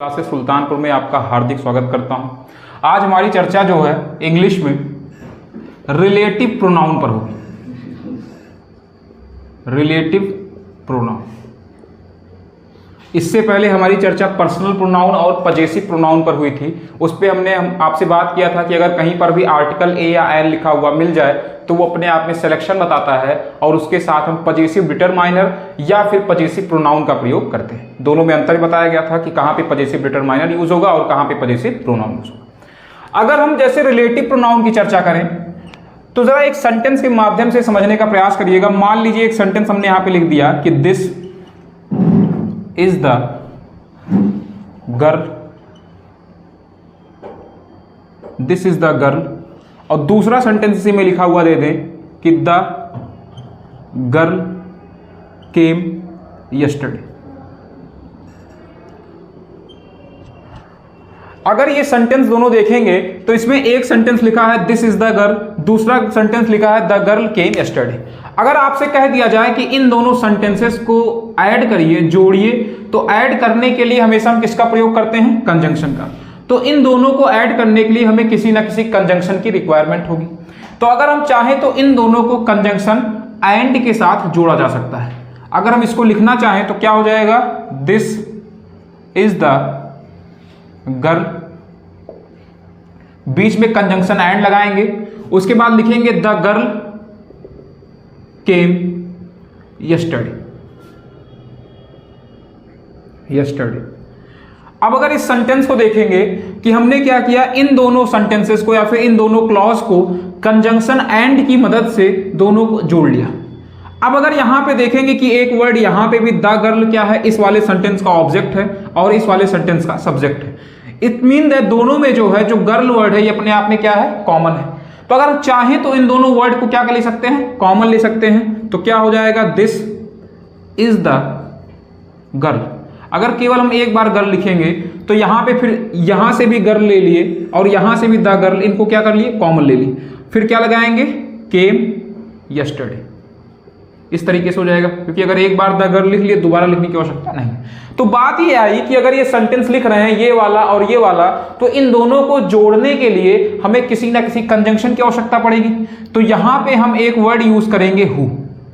Classes Sultanpur में आपका हार्दिक स्वागत करता हूं। आज हमारी चर्चा जो है इंग्लिश में रिलेटिव प्रोनाउन पर होगी। रिलेटिव प्रोनाउन, इससे पहले हमारी चर्चा पर्सनल प्रोनाउन और पजेसिव प्रोनाउन पर हुई थी। उस पर हमने आपसे बात किया था कि अगर कहीं पर भी आर्टिकल ए या एन लिखा हुआ मिल जाए तो वो अपने आप में सिलेक्शन बताता है और उसके साथ हम पजेसिव डिटरमाइनर या फिर पजेसिव प्रोनाउन का प्रयोग करते हैं। दोनों में अंतर बताया गया था कि कहाँ पे पजेसिव डिटरमाइनर यूज होगा और कहाँ पे पजेसिव प्रोनाउन यूज होगा। अगर हम जैसे रिलेटिव प्रोनाउन की चर्चा करें तो जरा एक सेंटेंस के माध्यम से समझने का प्रयास करिएगा। मान लीजिए एक सेंटेंस हमने यहां पे लिख दिया कि this is the girl, this is the girl, और दूसरा सेंटेंस इसी में लिखा हुआ दे दें कि द गर्ल केम यस्टरडे। अगर ये सेंटेंस दोनों देखेंगे तो इसमें एक सेंटेंस लिखा है दिस इज द गर्ल, दूसरा सेंटेंस लिखा है द गर्ल केम यस्टरडे। अगर आपसे कह दिया जाए कि इन दोनों सेंटेंसेस को ऐड करिए, जोड़िए, तो ऐड करने के लिए हमेशा हम किसका प्रयोग करते हैं? कंजंक्शन का। तो इन दोनों को ऐड करने के लिए हमें किसी ना किसी कंजंक्शन की रिक्वायरमेंट होगी। तो अगर हम चाहें तो इन दोनों को कंजंक्शन एंड के साथ जोड़ा जा सकता है। अगर हम इसको लिखना चाहें तो क्या हो जाएगा? दिस इज द गर्ल, बीच में कंजंक्शन एंड लगाएंगे, उसके बाद लिखेंगे द गर्ल केम यस्टरडे। अब अगर इस सेंटेंस को देखेंगे कि हमने क्या किया, इन दोनों सेंटेंसेस को या फिर इन दोनों क्लॉज को कंजंक्शन एंड की मदद से दोनों को जोड़ लिया। अब अगर यहां पे देखेंगे कि एक वर्ड यहां पे भी द गर्ल क्या है, इस वाले सेंटेंस का ऑब्जेक्ट है और इस वाले सेंटेंस का सब्जेक्ट है। इट मीन दैट दोनों में जो है जो गर्ल वर्ड है ये अपने आप में क्या है? कॉमन है। तो अगर चाहें तो इन दोनों वर्ड को क्या कर ले सकते हैं? कॉमन ले सकते हैं। तो क्या हो जाएगा? This is the girl. अगर केवल हम एक बार गर्ल लिखेंगे तो यहां पे फिर यहां से भी गर्ल ले लिए और यहां से भी द गर्ल, इनको क्या कर लिए? कॉमन ले लिए। फिर क्या लगाएंगे? Came yesterday. इस तरीके से हो जाएगा, क्योंकि अगर एक बार द गर्ल लिख लिए दोबारा लिखने की आवश्यकता नहीं। तो बात ये आई कि अगर ये सेंटेंस लिख रहे हैं ये वाला और ये वाला, तो इन दोनों को जोड़ने के लिए हमें किसी ना किसी कंजंक्शन की आवश्यकता पड़ेगी। तो यहां पे हम एक वर्ड यूज करेंगे हु।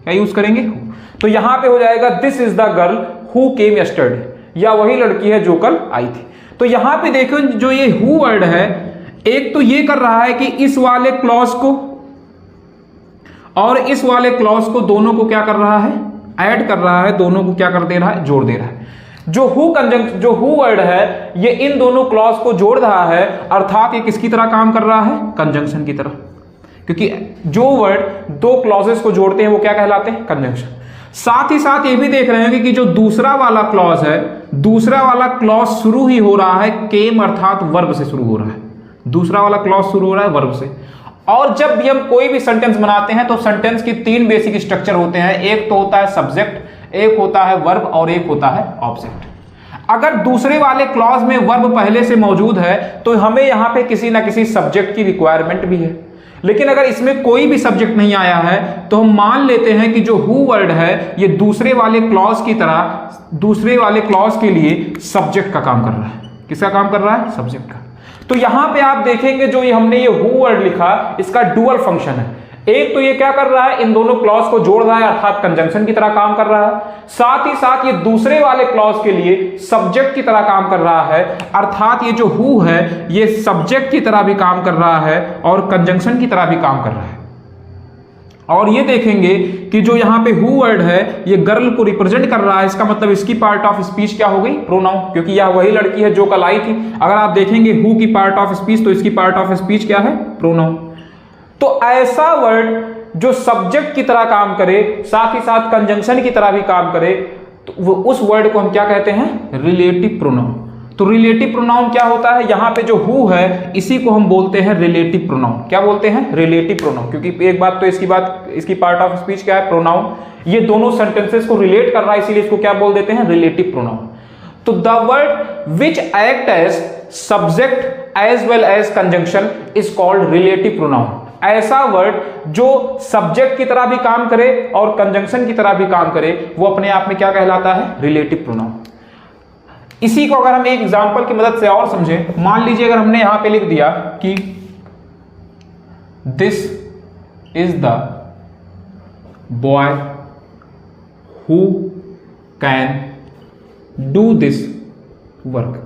क्या यूज करेंगे? हु। तो यहां पे हो जाएगा this is the girl who came yesterday, या वही लड़की है जो कल आई थी। तो यहां पे देखो जो ये हु वर्ड है, एक तो ये कर रहा है कि इस वाले क्लॉज को और इस वाले क्लॉज को दोनों को क्या कर रहा है? ऐड कर रहा है, दोनों को क्या कर दे रहा है? जोड़ दे रहा है। जो हु वर्ड है ये इन दोनों क्लॉज को जोड़ रहा है, अर्थात ये किसकी तरह काम कर रहा है? कंजंक्शन की तरह, क्योंकि जो वर्ड दो क्लॉजेस को जोड़ते हैं वो क्या कहलाते हैं? कंजंक्शन। साथ ही साथ ये भी देख रहे हैं कि जो दूसरा वाला क्लॉज है, दूसरा वाला क्लॉज शुरू ही हो रहा है केम अर्थात वर्ब से शुरू हो रहा है। दूसरा वाला क्लॉज शुरू हो रहा है वर्ब से। और जब भी हम कोई भी सेंटेंस बनाते हैं तो सेंटेंस की तीन बेसिक स्ट्रक्चर होते हैं। एक तो होता है सब्जेक्ट, एक होता है वर्ब और एक होता है ऑब्जेक्ट। अगर दूसरे वाले क्लॉज में वर्ब पहले से मौजूद है तो हमें यहां पे किसी ना किसी सब्जेक्ट की रिक्वायरमेंट भी है। लेकिन अगर इसमें कोई भी सब्जेक्ट नहीं आया है तो हम मान लेते हैं कि जो हु वर्ड है ये दूसरे वाले क्लॉज की तरह दूसरे वाले क्लॉज के लिए सब्जेक्ट का काम कर रहा है। किसका काम कर रहा है? सब्जेक्ट का। तो यहां पे आप देखेंगे जो हमने ये हु वर्ड लिखा, इसका डुअल फंक्शन है। एक तो ये क्या कर रहा है? इन दोनों क्लॉज को जोड़ रहा है, अर्थात कंजंक्शन की तरह काम कर रहा है। साथ ही साथ ये दूसरे वाले क्लॉज के लिए सब्जेक्ट की तरह काम कर रहा है, अर्थात ये जो हु है ये सब्जेक्ट की तरह भी काम कर रहा है और कंजंक्शन की तरह भी काम कर रहा है। और ये देखेंगे कि जो यहां पे हु वर्ड है ये गर्ल को रिप्रेजेंट कर रहा है। इसका मतलब इसकी पार्ट ऑफ स्पीच क्या हो गई? प्रोनाउन, क्योंकि यह वही लड़की है जो कल आई थी। अगर आप देखेंगे हु की पार्ट ऑफ स्पीच तो इसकी पार्ट ऑफ स्पीच क्या है? प्रोनाउन। तो ऐसा वर्ड जो सब्जेक्ट की तरह काम करे, साथ ही साथ कंजंक्शन की तरह भी काम करे, तो वो उस वर्ड को हम क्या कहते हैं? Relative pronoun. तो रिलेटिव प्रोनाउन क्या होता है? यहां पे जो हु है इसी को हम बोलते हैं रिलेटिव प्रोनाउन। क्या बोलते हैं? Relative pronoun. क्योंकि एक बात तो इसकी पार्ट ऑफ स्पीच क्या है? प्रोनाउन। ये दोनों सेंटेंसेस को रिलेट कर रहा है, इसीलिए इसको क्या बोल देते हैं? Relative pronoun. तो the word which act as subject as well as conjunction is called relative pronoun. ऐसा वर्ड जो सब्जेक्ट की तरह भी काम करे और कंजंक्शन की तरह भी काम करे वो अपने आप में क्या कहलाता है? Relative pronoun. इसी को अगर हम एक एग्जांपल की मदद से और समझें, मान लीजिए अगर हमने यहां पे लिख दिया कि this is the boy who can do this work.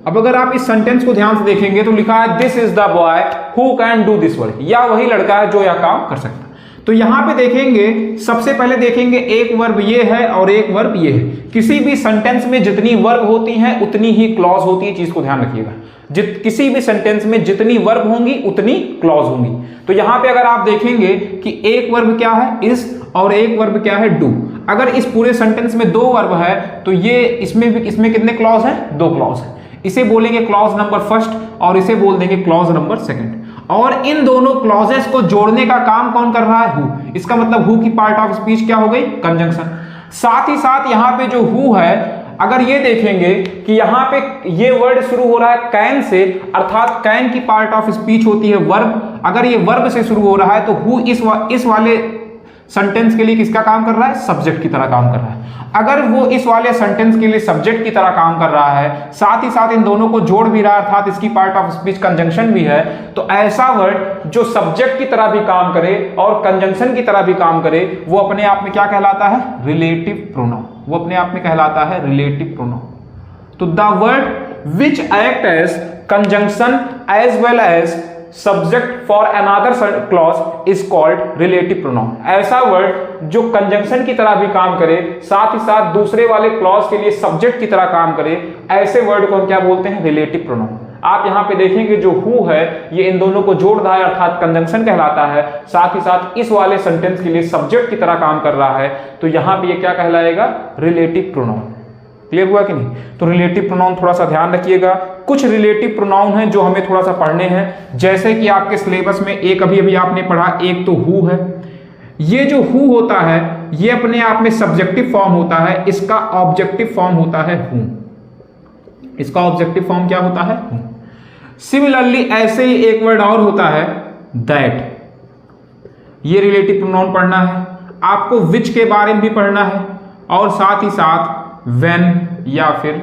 अब अगर आप इस सेंटेंस को ध्यान से देखेंगे तो लिखा है this is the boy who can do this work, या वही लड़का है जो यह काम कर सकता है। तो यहां पे देखेंगे, सबसे पहले देखेंगे एक वर्ब ये है और एक वर्ब ये है। किसी भी सेंटेंस में जितनी वर्ब होती हैं उतनी ही क्लॉज होती है, चीज को ध्यान रखिएगा। किसी भी सेंटेंस में जितनी वर्ब होंगी उतनी क्लॉज होंगी। तो यहां पे अगर आप देखेंगे कि एक वर्ब क्या है इज और एक वर्ब क्या है डू। अगर इस पूरे सेंटेंस में दो वर्ब है तो ये इसमें कितने क्लॉज हैं? दो क्लॉज है। इसे बोलेंगे क्लॉज नंबर फर्स्ट और इसे बोल देंगे क्लॉज नंबर सेकंड। और इन दोनों क्लॉजेस को जोड़ने का काम कौन कर रहा है? हु। इसका मतलब हु की पार्ट ऑफ स्पीच क्या हो गई? कंजंक्शन। साथ ही साथ यहां पे जो हु है, अगर ये देखेंगे कि यहां पे ये वर्ड शुरू हो रहा है कैन से, अर्थात कैन की पार्ट ऑफ स्पीच होती है वर्ब। अगर ये वर्ब से शुरू हो रहा है तो हु इस वाले सेंटेंस के लिए किसका काम कर रहा है? सब्जेक्ट की तरह काम कर रहा है। अगर वो इस वाले सेंटेंस के लिए सब्जेक्ट की तरह काम कर रहा है, साथ ही साथ इन दोनों को जोड़ भी रहा है, अर्थात इसकी पार्ट ऑफ स्पीच कंजंक्शन भी है, तो ऐसा वर्ड जो सब्जेक्ट की तरह भी काम करे और कंजंक्शन की तरह भी काम करे, वो अपने आप में क्या कहलाता है? Relative pronoun. वो अपने आप में कहलाता है रिलेटिव प्रोनाउन। तो the word which act as conjunction as well as subject for another clause is called relative pronoun. ऐसा वर्ड जो कंजंक्शन की तरह भी काम करे, साथ ही साथ दूसरे वाले क्लॉज के लिए सब्जेक्ट की तरह काम करे, ऐसे वर्ड को हम क्या बोलते हैं? Relative pronoun. आप यहां पे देखेंगे जो हु है ये इन दोनों को जोड़ रहा है, अर्थात कंजंक्शन कहलाता है, साथ ही साथ इस वाले सेंटेंस के लिए सब्जेक्ट की तरह काम कर रहा है, तो यहां पे ये क्या कहलाएगा? Relative pronoun. क्लियर हुआ कि नहीं? तो रिलेटिव प्रोनाउन थोड़ा सा ध्यान रखिएगा। कुछ रिलेटिव प्रोनाउन हैं जो हमें थोड़ा सा पढ़ने हैं, जैसे कि आपके सिलेबस में एक अभी आपने पढ़ा, एक तो हु है। ये जो हु होता है ये अपने आप में सब्जेक्टिव फॉर्म होता है, इसका ऑब्जेक्टिव फॉर्म होता है हु। इसका ऑब्जेक्टिव फॉर्म क्या होता है? हु। सिमिलरली ऐसे ही एक वर्ड और होता है दैट। ये रिलेटिव प्रोनाउन पढ़ना है आपको, विच के बारे में भी पढ़ना है, और साथ ही साथ when या फिर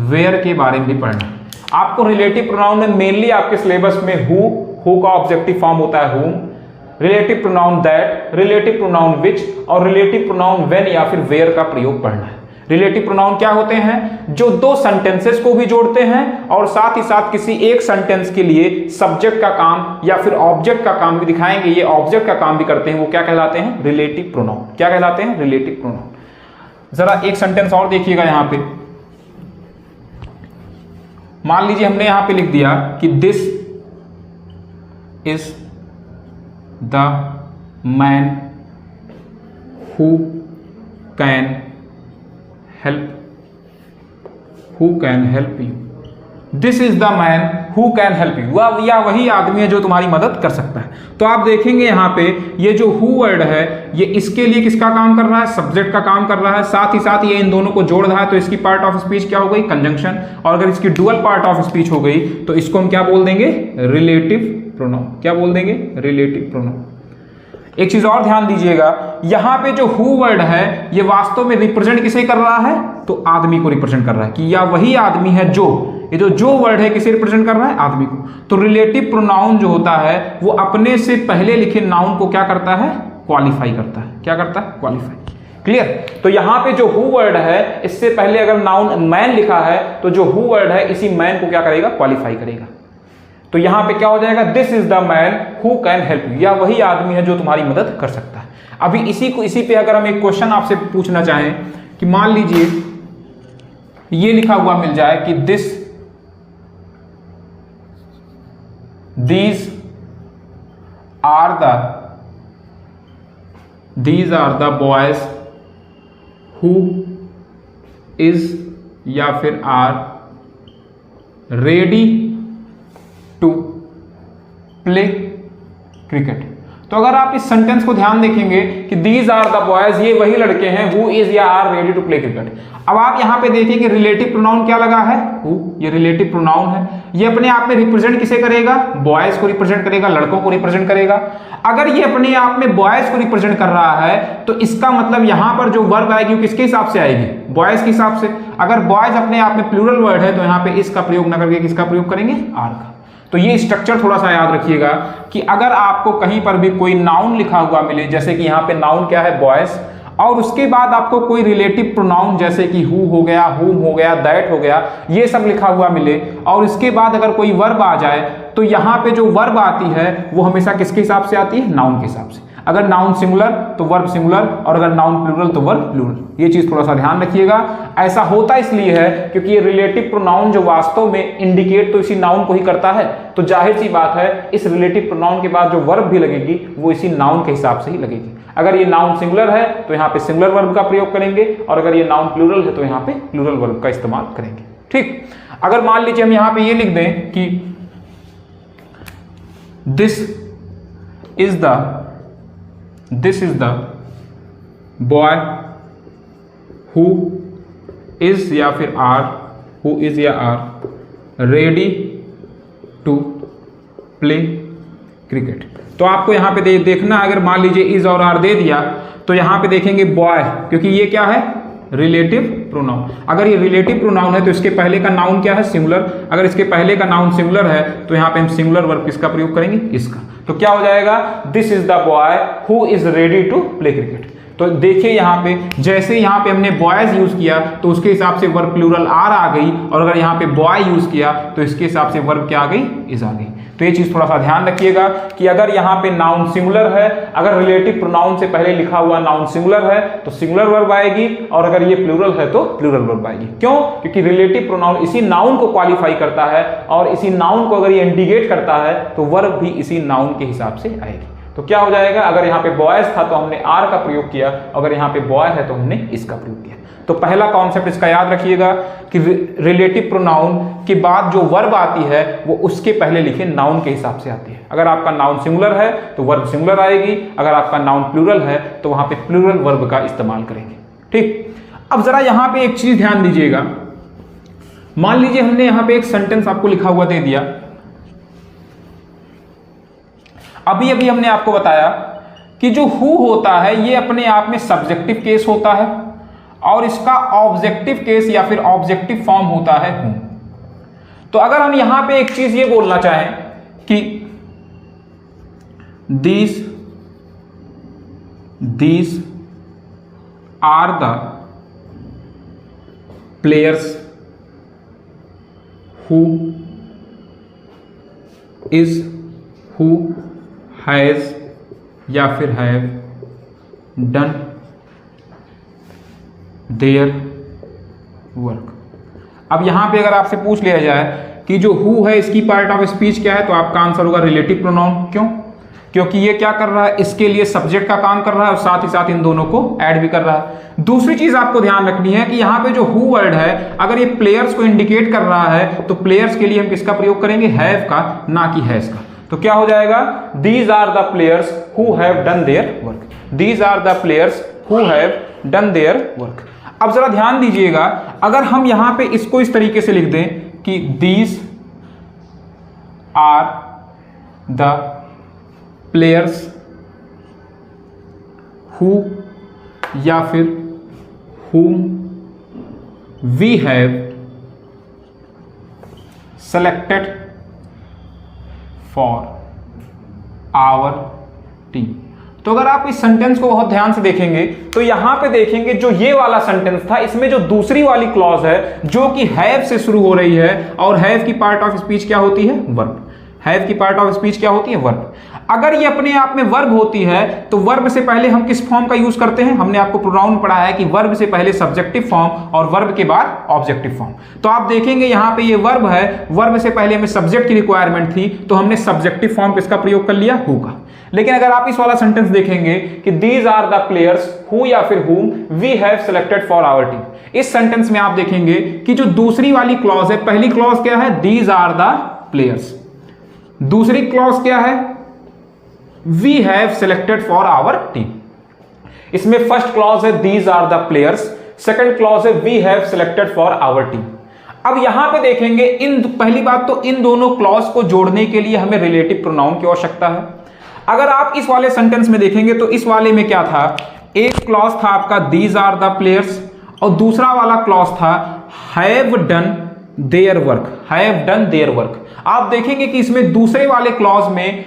where के बारे में भी पढ़ना है। आपको रिलेटिव प्रोनाउन में मेनली आपके सिलेबस में हु का ऑब्जेक्टिव फॉर्म होता है whom, relative pronoun that, relative pronoun विच और रिलेटिव प्रोनाउन when या फिर where का प्रयोग पढ़ना है। रिलेटिव प्रोनाउन क्या होते हैं? जो दो सेंटेंसेस को भी जोड़ते हैं और साथ ही साथ किसी एक सेंटेंस के लिए सब्जेक्ट का काम या फिर ऑब्जेक्ट का काम भी दिखाएंगे, ये ऑब्जेक्ट का काम भी करते हैं, वो क्या कहलाते हैं? Relative pronoun. क्या कहलाते हैं? Relative pronoun. जरा एक सेंटेंस और देखिएगा यहां पे। मान लीजिए हमने यहां पे लिख दिया कि this is the man who can who can help you. This is the man who can help you. या वही आदमी है जो तुम्हारी मदद कर सकता है। तो आप देखेंगे यहाँ पे ये जो who वर्ड है ये इसके लिए किसका काम कर रहा है? सब्जेक्ट का काम कर रहा है। साथ ही साथ ये इन दोनों को जोड़ रहा है, तो इसकी पार्ट ऑफ स्पीच क्या हो गई? कंजंक्शन। और अगर इसकी डुअल पार्ट ऑफ स्पीच हो गई तो इसको हम क्या बोल देंगे? Relative pronoun. क्या बोल देंगे? Relative pronoun. एक चीज और ध्यान दीजिएगा, यहां पे जो हु वर्ड है ये वास्तव में रिप्रेजेंट किसे कर रहा है? तो आदमी को रिप्रेजेंट कर रहा है, कि या वही आदमी है जो, ये जो वर्ड है किसे रिप्रेजेंट कर रहा है? आदमी को। तो रिलेटिव प्रोनाउन जो होता है वो अपने से पहले लिखे नाउन को क्या करता है? क्वालिफाई करता है। क्या करता है? क्वालिफाई। क्लियर? तो यहां पे जो हु वर्ड है इससे पहले अगर नाउन मैन लिखा है तो जो हु वर्ड है इसी मैन को क्या करेगा? क्वालिफाई करेगा। तो यहां पे क्या हो जाएगा? This is the man who can help you, या वही आदमी है जो तुम्हारी मदद कर सकता है। अभी इसी पे अगर हम एक क्वेश्चन आपसे पूछना चाहें कि मान लीजिए ये लिखा हुआ मिल जाए कि these are the boys who is या फिर are ready to play cricket. तो अगर आप इस सेंटेंस को ध्यान देखेंगे कि दीज आर द बॉयज, ये वही लड़के हैं हु इज या are ready to play cricket. अब आप यहां पे देखेंगे रिलेटिव प्रोनाउन क्या लगा है, हु, ये रिलेटिव प्रोनाउन है। ये अपने आप में रिप्रेजेंट किसे करेगा, बॉयज को रिप्रेजेंट करेगा, लड़कों को रिप्रेजेंट करेगा। अगर ये अपने आप में बॉयज को रिप्रेजेंट कर रहा है तो इसका मतलब यहां पर जो वर्ब आएगी वो किसके हिसाब से आएगी, बॉयज के हिसाब से। अगर बॉयज अपने आप में प्लूरल वर्ड है तो यहां पे इसका प्रयोग न करके किसका प्रयोग करेंगे, आर का। तो ये स्ट्रक्चर थोड़ा सा याद रखिएगा कि अगर आपको कहीं पर भी कोई नाउन लिखा हुआ मिले, जैसे कि यहाँ पे नाउन क्या है, बॉयज, और उसके बाद आपको कोई रिलेटिव प्रोनाउन जैसे कि हु हो गया, हुम हो गया, दैट हो गया, ये सब लिखा हुआ मिले, और इसके बाद अगर कोई वर्ब आ जाए तो यहाँ पे जो वर्ब आती है वो हमेशा किसके हिसाब से आती है, नाउन के हिसाब से। अगर नाउन सिंगुलर तो वर्ब सिंगुलर, और अगर नाउन प्लूरल तो वर्ब प्लूरल। ये चीज थोड़ा सा ध्यान रखिएगा। ऐसा होता इसलिए है क्योंकि ये रिलेटिव प्रोनाउन जो वास्तव में इंडिकेट तो इसी नाउन को ही करता है, तो जाहिर सी बात है इस रिलेटिव प्रोनाउन के बाद जो वर्ब भी लगेगी वो इसी नाउन के हिसाब से ही लगेगी। अगर ये नाउन सिंगुलर है तो यहाँ पे सिंगुलर वर्ब का प्रयोग करेंगे, और अगर ये नाउन प्लूरल है तो यहाँ पे प्लूरल वर्ब का इस्तेमाल करेंगे। ठीक, अगर मान लीजिए हम यहाँ पे ये लिख दें कि this is the boy who is या फिर आर, हु इज या are ready to play cricket. तो आपको यहां पे देखना, अगर मान लीजिए इज और आर दे दिया तो यहां पे देखेंगे बॉय, क्योंकि ये क्या है, रिलेटिव प्रोनाउन। अगर ये रिलेटिव प्रोनाउन है तो इसके पहले का नाउन क्या है, सिंगुलर। अगर इसके पहले का नाउन सिंगुलर है तो यहाँ पे हम सिंगुलर वर्ब किसका प्रयोग करेंगे, इसका। तो क्या हो जाएगा, this is the boy who is ready to play cricket. तो देखिए यहाँ पे जैसे यहाँ पे हमने बॉयज यूज किया तो उसके हिसाब से वर्ब प्लूरल आर आ गई, और अगर यहाँ पे बॉय यूज किया तो इसके हिसाब से वर्ब क्या आ गई, इज आ गई। तो ये चीज थोड़ा सा ध्यान रखिएगा कि अगर यहाँ पे नाउन सिंगुलर है, अगर रिलेटिव प्रोनाउन से पहले लिखा हुआ नाउन सिंगुलर है तो सिंगुलर वर्ब आएगी, और अगर ये प्लूरल है तो प्लूरल वर्ब आएगी। क्यों, क्योंकि रिलेटिव प्रोनाउन इसी नाउन को क्वालिफाई करता है, और इसी नाउन को अगर ये इंडिकेट करता है तो वर्ब भी इसी नाउन के हिसाब से आएगी। तो क्या हो जाएगा, अगर यहाँ पे बॉयज था तो हमने आर का प्रयोग किया, अगर यहाँ पे बॉय है तो हमने इसका प्रयोग किया। तो पहला कॉन्सेप्ट इसका याद रखिएगा कि रिलेटिव प्रोनाउन के बाद जो वर्ब आती है वो उसके पहले लिखे नाउन के हिसाब से आती है। अगर आपका नाउन सिंगुलर है तो वर्ब सिंगुलर आएगी, अगर आपका नाउन प्लूरल है तो वहां पे प्लूरल वर्ब का इस्तेमाल करेंगे। ठीक, अब जरा यहां पे एक चीज ध्यान दीजिएगा। मान लीजिए हमने यहां पे एक सेंटेंस आपको लिखा हुआ दे दिया, अभी अभी हमने आपको बताया कि जो हु होता है ये अपने आप में सब्जेक्टिव केस होता है, और इसका ऑब्जेक्टिव केस या फिर ऑब्जेक्टिव फॉर्म होता है हूं। तो अगर हम यहां पे एक चीज ये बोलना चाहें कि these are the players who has या फिर हैव डन देयर वर्क। अब यहां पे अगर आपसे पूछ लिया जाए कि जो हु है इसकी पार्ट ऑफ स्पीच क्या है, तो आपका आंसर होगा रिलेटिव प्रोनाउन। क्यों, क्योंकि ये क्या कर रहा है, इसके लिए सब्जेक्ट का काम कर रहा है और साथ ही साथ इन दोनों को ऐड भी कर रहा है। दूसरी चीज आपको ध्यान रखनी है कि यहाँ पे जो हु वर्ड है अगर ये प्लेयर्स को इंडिकेट कर रहा है तो प्लेयर्स के लिए हम किसका प्रयोग करेंगे, हैव का, ना कि हैज का। तो क्या हो जाएगा, these are the players who have done their work. These are the players who have done their work. अब जरा ध्यान दीजिएगा, अगर हम यहां पे इसको इस तरीके से लिख दें कि these are the players who या फिर whom we have selected for our team। तो अगर आप इस सेंटेंस को बहुत ध्यान से देखेंगे तो यहां पे देखेंगे जो ये वाला सेंटेंस था इसमें जो दूसरी वाली क्लॉज है जो कि हैव से शुरू हो रही है, और हैव की पार्ट ऑफ स्पीच क्या होती है, वर्ब। हैव की पार्ट ऑफ स्पीच क्या होती है, वर्ब। अगर ये अपने आप में वर्ब होती है तो वर्ब से पहले हम किस फॉर्म का यूज करते हैं, हमने आपको प्रोनाउन पढ़ा है कि वर्ब से पहले सब्जेक्टिव फॉर्म और वर्ब के बाद ऑब्जेक्टिव फॉर्म। तो आप देखेंगे यहां पे ये वर्ब है, वर्ब से पहले हमें सब्जेक्ट की रिक्वायरमेंट थी तो हमने सब्जेक्टिव फॉर्म किसका प्रयोग कर लिया, हु का। लेकिन अगर आप इस वाला सेंटेंस देखेंगे कि these are the players who या फिर whom we have selected for our team, इस सेंटेंस में आप देखेंगे कि जो दूसरी वाली क्लॉज है, पहली क्लॉज क्या है, दीज आर द प्लेयर्स, दूसरी क्लॉज क्या है, we have selected for our team. इसमें फर्स्ट क्लॉज है these are the players, second clause है we have selected for our team. अब यहां पे देखेंगे पहली बात तो इन दोनों क्लॉज को जोड़ने के लिए हमें रिलेटिव प्रोनाउन की आवश्यकता है। अगर आप इस वाले सेंटेंस में देखेंगे तो इस वाले में क्या था, एक क्लॉज था आपका दीज आर द प्लेयर्स और दूसरा वाला क्लॉज था have done their work, have done their work. आप देखेंगे कि इसमें दूसरे वाले क्लॉज में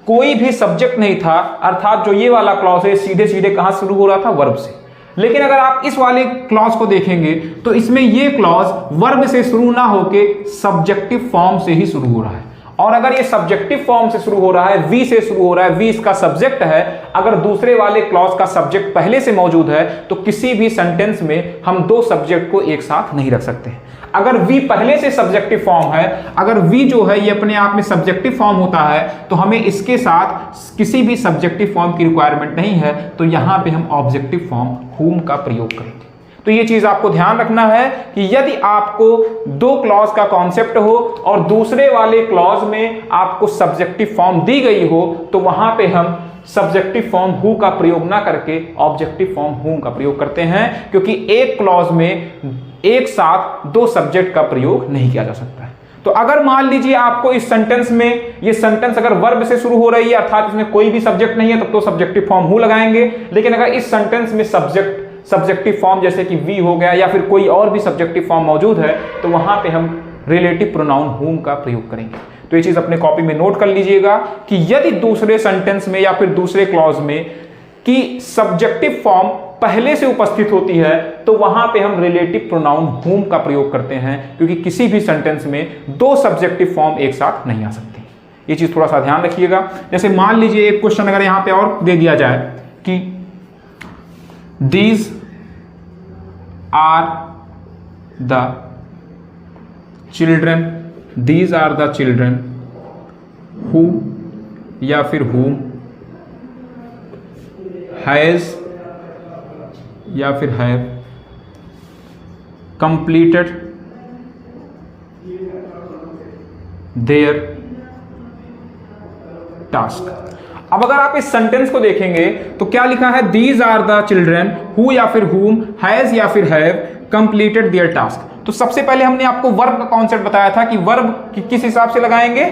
कोई भी सब्जेक्ट नहीं था, अर्थात जो ये वाला क्लॉज है सीधे सीधे कहां शुरू हो रहा था, वर्ब से। लेकिन अगर आप इस वाले क्लॉज को देखेंगे तो इसमें ये क्लॉज वर्ब से शुरू ना होके सब्जेक्टिव फॉर्म से ही शुरू हो रहा है। और अगर ये सब्जेक्टिव फॉर्म से शुरू हो रहा है, वी से शुरू हो रहा है, वी इसका सब्जेक्ट है, अगर दूसरे वाले क्लॉज का सब्जेक्ट पहले से मौजूद है तो किसी भी सेंटेंस में हम दो सब्जेक्ट को एक साथ नहीं रख सकते। अगर वी पहले से सब्जेक्टिव फॉर्म है, अगर वी जो है ये अपने आप में सब्जेक्टिव फॉर्म होता है तो हमें इसके साथ किसी भी सब्जेक्टिव फॉर्म की रिक्वायरमेंट नहीं है, तो यहां पे हम ऑब्जेक्टिव फॉर्म whom का प्रयोग करेंगे। तो ये चीज आपको ध्यान रखना है कि यदि आपको दो क्लॉज का कॉन्सेप्ट हो और दूसरे वाले क्लॉज में आपको सब्जेक्टिव फॉर्म दी गई हो तो वहां पे हम सब्जेक्टिव फॉर्म हु का प्रयोग ना करके ऑब्जेक्टिव फॉर्म whom का प्रयोग करते हैं, क्योंकि एक क्लॉज में एक साथ दो सब्जेक्ट का प्रयोग नहीं किया जा सकता है। तो अगर मान लीजिए आपको इस सेंटेंस में, ये सेंटेंस अगर वर्ब से शुरू हो रही है अर्थात इसमें कोई भी सब्जेक्ट नहीं है तब तो सब्जेक्टिव फॉर्म हु लगाएंगे। लेकिन अगर इस सेंटेंस में सब्जेक्टिव फॉर्म जैसे कि वी हो गया या फिर कोई और भी सब्जेक्टिव फॉर्म मौजूद है तो वहां पे हम रिलेटिव प्रोनाउन whom का प्रयोग करेंगे। तो ये चीज अपने कॉपी में नोट कर लीजिएगा कि यदि दूसरे सेंटेंस में या फिर दूसरे क्लॉज में कि सब्जेक्टिव फॉर्म पहले से उपस्थित होती है तो वहां पे हम रिलेटिव प्रोनाउन whom का प्रयोग करते हैं, क्योंकि किसी भी सेंटेंस में दो सब्जेक्टिव फॉर्म एक साथ नहीं आ सकती। ये चीज थोड़ा सा ध्यान रखिएगा। जैसे मान लीजिए एक क्वेश्चन अगर यहां पे और दे दिया जाए कि these are the children, these are the children who या फिर whom हैज या फिर हैव कंप्लीटेड देयर टास्क। अब अगर आप इस सेंटेंस को देखेंगे तो क्या लिखा है, these are the children who या फिर whom हैज या फिर हैव कंप्लीटेड देयर टास्क। तो सबसे पहले हमने आपको वर्ब का कॉन्सेप्ट बताया था कि वर्ब किस हिसाब से लगाएंगे,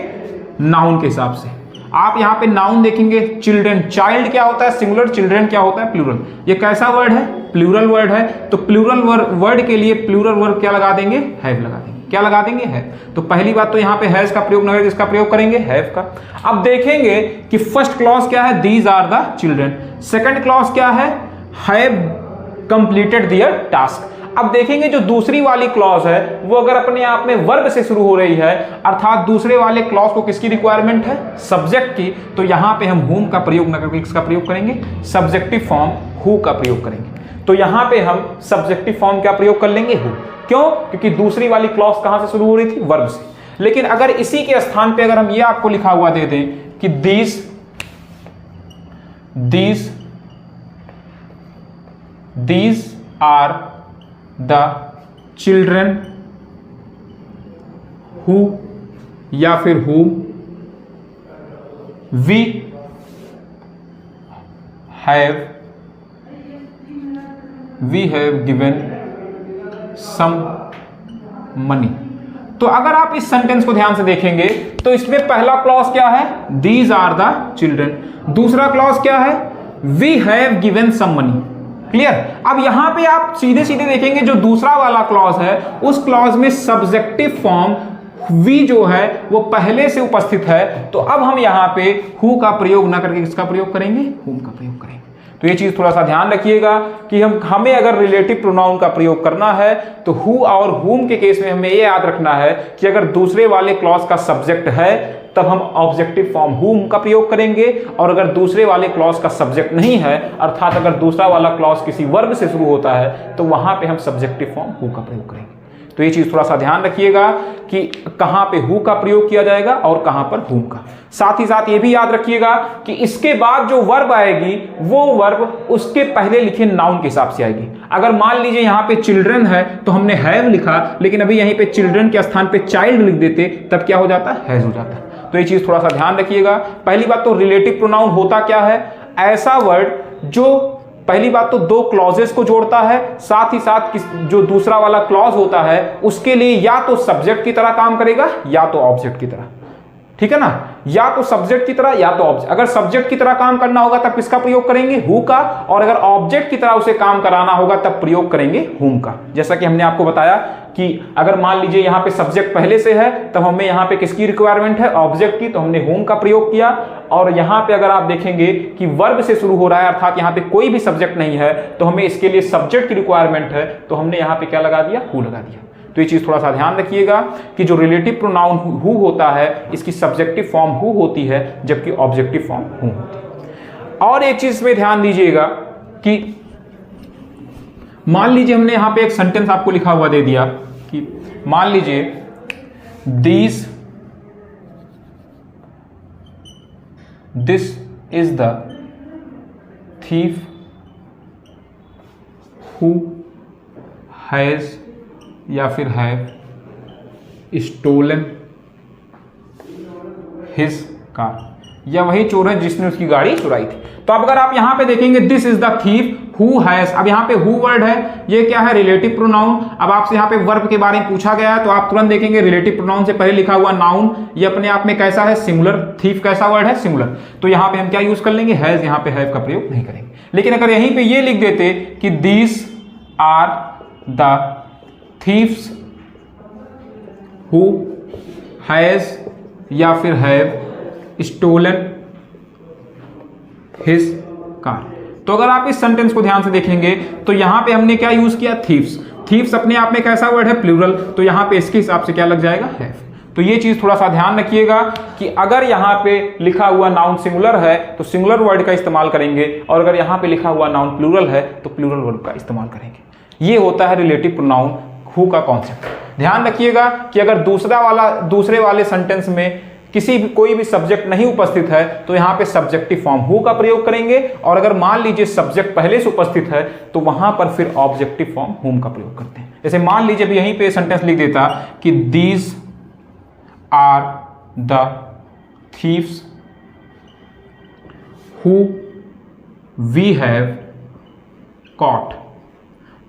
नाउन के हिसाब से। आप यहां पे नाउन देखेंगे, चिल्ड्रन, चाइल्ड क्या होता है सिंगुलर, चिल्ड्रन क्या होता है प्लूरल। ये कैसा वर्ड है, प्लूरल वर्ड है। तो प्लूरल वर्ड के लिए प्लूरल वर्ब क्या लगा देंगे, हैव लगा देंगे। क्या लगा देंगे, हैव। तो पहली बात तो यहां पे हैज का प्रयोग नहीं, इसका प्रयोग करेंगे हैव का। अब देखेंगे कि फर्स्ट क्लॉज क्या है, these are the children. Second clause क्या है, हैव कंप्लीटेड देयर टास्क। अब देखेंगे जो दूसरी वाली क्लॉज है वो अगर अपने आप में वर्ब से शुरू हो रही है अर्थात दूसरे वाले क्लॉज को किसकी रिक्वायरमेंट है, सब्जेक्ट की, तो यहां पे हम whom का प्रयोग न करके किसका प्रयोग करेंगे, सब्जेक्टिव फॉर्म who का प्रयोग करेंगे। तो यहां पे हम सब्जेक्टिव फॉर्म क्या प्रयोग कर लेंगे, who। क्यों, क्योंकि दूसरी वाली क्लॉज कहां से शुरू हो रही थी, वर्ब से। लेकिन अगर इसी के स्थान पे अगर हम ये आपको लिखा हुआ दे दें कि these are the children who या फिर whom we have given some money। तो अगर आप इस सेंटेंस को ध्यान से देखेंगे तो इसमें पहला क्लॉज क्या है, these are the children। दूसरा क्लॉज क्या है, we have given some money। Clear. अब यहां पे आप सीधे सीधे देखेंगे जो दूसरा वाला क्लॉज है उस क्लॉज में सब्जेक्टिव फॉर्म वी जो है वो पहले से उपस्थित है। तो अब हम यहां पे हु का प्रयोग ना करके किसका प्रयोग करेंगे, whom का प्रयोग करेंगे। तो ये चीज थोड़ा सा ध्यान रखिएगा कि हमें अगर रिलेटिव प्रोनाउन का प्रयोग करना है तो हु और whom के केस में हमें ये याद रखना है कि अगर दूसरे वाले क्लॉज का सब्जेक्ट है तब हम ऑब्जेक्टिव फॉर्म whom का प्रयोग करेंगे, और अगर दूसरे वाले क्लॉज का सब्जेक्ट नहीं है अर्थात अगर दूसरा वाला क्लॉज किसी वर्ब से शुरू होता है तो वहां पे हम सब्जेक्टिव फॉर्म who का प्रयोग करेंगे। तो ये चीज थोड़ा सा ध्यान रखिएगा कि कहां पे who का प्रयोग किया जाएगा और कहां पर whom का। साथ ही साथ ये भी याद रखिएगा कि इसके बाद जो वर्ब आएगी वो वर्ब उसके पहले लिखे नाउन के हिसाब से आएगी। अगर मान लीजिए यहां पे चिल्ड्रन है तो हमने हैव लिखा, लेकिन अभी यहीं पे चिल्ड्रन के स्थान पे चाइल्ड लिख देते तब क्या हो जाता है, हैज हो जाता है। तो ये चीज थोड़ा सा ध्यान रखिएगा। पहली बात तो रिलेटिव प्रोनाउन होता क्या है, ऐसा वर्ड जो पहली बात तो दो क्लॉजेस को जोड़ता है, साथ ही साथ जो दूसरा वाला क्लॉज होता है उसके लिए या तो सब्जेक्ट की तरह काम करेगा या तो ऑब्जेक्ट की तरह, ठीक है ना, या तो सब्जेक्ट की तरह या तो ऑब्जेक्ट। अगर सब्जेक्ट की तरह काम करना होगा तब किसका प्रयोग करेंगे, हु का, और अगर ऑब्जेक्ट की तरह उसे काम कराना होगा तब प्रयोग करेंगे हुम का। जैसा कि हमने आपको बताया कि अगर मान लीजिए यहां पे सब्जेक्ट पहले से है तब हमें यहां पे किसकी रिक्वायरमेंट है, ऑब्जेक्ट की, तो हमने हुम का प्रयोग किया। और यहां पे अगर आप देखेंगे कि वर्ब से शुरू हो रहा है अर्थात यहां पे कोई भी सब्जेक्ट नहीं है तो हमें इसके लिए सब्जेक्ट की रिक्वायरमेंट है, तो हमने यहां पे क्या लगा दिया, हु लगा दिया। तो ये चीज थोड़ा सा ध्यान रखिएगा कि जो रिलेटिव प्रोनाउन हु होता है इसकी सब्जेक्टिव फॉर्म हु होती है जबकि ऑब्जेक्टिव फॉर्म हु होती है। और एक चीज में ध्यान दीजिएगा कि मान लीजिए हमने यहां पे एक सेंटेंस आपको लिखा हुआ दे दिया कि मान लीजिए this is the thief who has या फिर हैव स्टोलन हिज कार, या वही चोर है जिसने उसकी गाड़ी चुराई थी। तो अब अगर आप यहां पे देखेंगे this is the thief who has, अब यहां पे हु वर्ड है, ये क्या है, रिलेटिव प्रोनाउन। अब आपसे यहां पे वर्ब के बारे में पूछा गया है तो आप तुरंत देखेंगे रिलेटिव प्रोनाउन से पहले लिखा हुआ नाउन, ये अपने आप में कैसा है, सिंगुलर। थीफ कैसा वर्ड है, सिंगुलर। तो यहां पे हम क्या यूज कर लेंगे, हैज, यहां पे हैव का प्रयोग नहीं करेंगे। लेकिन अगर यहीं पे ये लिख देते कि these are the thiefs who has या फिर हैव स्टोलन हिज कार, तो अगर आप इस सेंटेंस को ध्यान से देखेंगे तो यहां पे हमने क्या यूज किया, थीफ्स। थीफ्स अपने आप में कैसा वर्ड है, प्लूरल, तो यहां पे इसके हिसाब से क्या लग जाएगा, हैव। तो ये चीज थोड़ा सा ध्यान रखिएगा कि अगर यहां पे लिखा हुआ नाउन सिंगुलर है तो सिंगुलर वर्ड का इस्तेमाल करेंगे, और अगर यहां पे लिखा हुआ नाउन प्लूरल है तो प्लूरल वर्ड का इस्तेमाल करेंगे। ये होता है रिलेटिव प्रोनाउन हु का कॉन्सेप्ट। ध्यान रखिएगा कि अगर दूसरे वाले सेंटेंस में कोई भी सब्जेक्ट नहीं उपस्थित है तो यहां पे सब्जेक्टिव फॉर्म हु का प्रयोग करेंगे, और अगर मान लीजिए सब्जेक्ट पहले से उपस्थित है तो वहां पर फिर ऑब्जेक्टिव फॉर्म हुम का प्रयोग करते हैं। जैसे मान लीजिए भी यहीं पे सेंटेंस लिख देता कि these are the thieves who we have caught.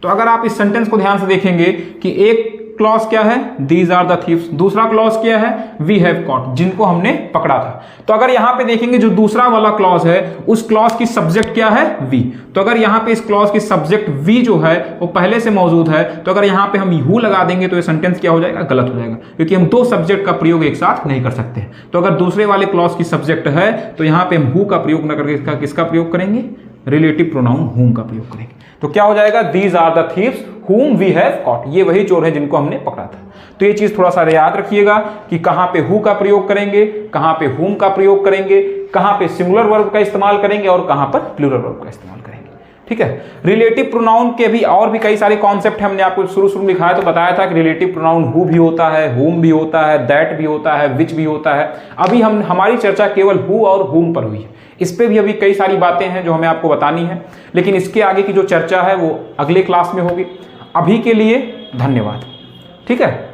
तो अगर आप इस सेंटेंस को ध्यान से देखेंगे कि एक क्लॉज क्या है, दीज आर द थीव्स, दूसरा क्लॉज क्या है, वी हैव कॉट, जिनको हमने पकड़ा था। तो अगर यहां पे देखेंगे जो दूसरा वाला क्लॉज है उस क्लॉज की सब्जेक्ट क्या है, वी। तो अगर यहां पे इस क्लॉज की सब्जेक्ट वी जो है वो पहले से मौजूद है, तो अगर यहां पे हम हु लगा देंगे तो ये सेंटेंस क्या हो जाएगा, गलत हो जाएगा, क्योंकि हम दो सब्जेक्ट का प्रयोग एक साथ नहीं कर सकते। तो अगर दूसरे वाले क्लॉज की सब्जेक्ट है तो यहां पे हम हु का प्रयोग न करके किसका प्रयोग करेंगे, रिलेटिव प्रोनाउन हुम का प्रयोग करेंगे। तो क्या हो जाएगा, these are the thieves whom we have caught, ये वही चोर है जिनको हमने पकड़ा था। तो ये चीज थोड़ा सा याद रखिएगा कि कहां पे हु का प्रयोग करेंगे, कहां पे हुम का प्रयोग करेंगे, कहां पे सिंगुलर वर्ब का इस्तेमाल करेंगे और कहां पर प्लूरल वर्ब का इस्तेमाल करेंगे। ठीक है। रिलेटिव प्रोनाउन के भी और भी कई सारे कॉन्सेप्ट हमने आपको शुरू में लिखाया तो बताया था कि रिलेटिव प्रोनाउन हु भी होता है, हुम भी होता है, दैट भी होता है, विच भी होता है। अभी हमारी चर्चा केवल हु और हुम पर हुई है। इस पे भी अभी कई सारी बातें हैं जो हमें आपको बतानी है, लेकिन इसके आगे की जो चर्चा है वो अगले क्लास में होगी। अभी के लिए धन्यवाद। ठीक है।